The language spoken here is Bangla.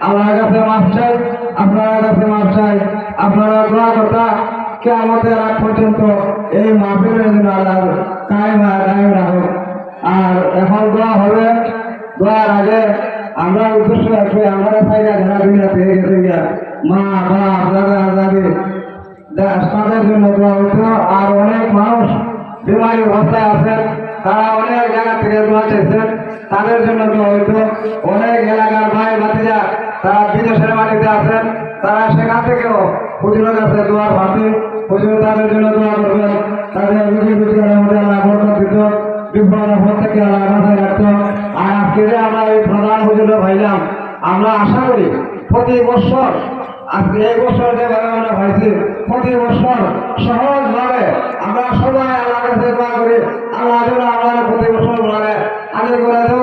আল্লাহর কাছে মাফ চাই, আপনার কাছে মাফ চাই। আপনারা দোয়া কথা কিয়ামতের আগ পর্যন্ত এই মাহফিলের জন্য আল্লাহ কায়েম রাখুন। আর এখন দোয়া হবে, দোয়ার আগে আমরা উদ্দেশ্য আছে আমরা সাইডে ঘোরা দুনিয়া পেয়ে গেছে গিয়া মা বাপ দাদা দাদি তাদের জন্য দোয়া হইতো। আর অনেক মানুষ বিমারি অবস্থায় আছেন, তারা অনেক জায়গা থেকে দোয়া চাইছেন, তাদের জন্য দোয়া হইতো। অনেক এলাকার ভাই ভাতিজা তারা বিদেশের মাটিতে আছেন, তারা সেখান থেকেও হুজুরের কাছে দোয়া ভাবি, হুজুর তাদের জন্য দোয়া করবেন, তাদের রুজি রোজগারের মধ্যে আল্লাহ বরকত দিত, বিপদ আপদ থেকে আল্লাহ মাথায় রাখতো। আর আজকে যে আমরা এই প্রধান হুজুরে ভাইলাম, আমরা আশা করি প্রতি বছর আজকে এই বছর যেভাবে আমরা ভাইছি প্রতি বছর সহজভাবে আমরা সবাই আল্লাহর কাছে দোয়া করি, আল্লাহ যেন আমরা প্রতি বছর মানে আগে করে দেব।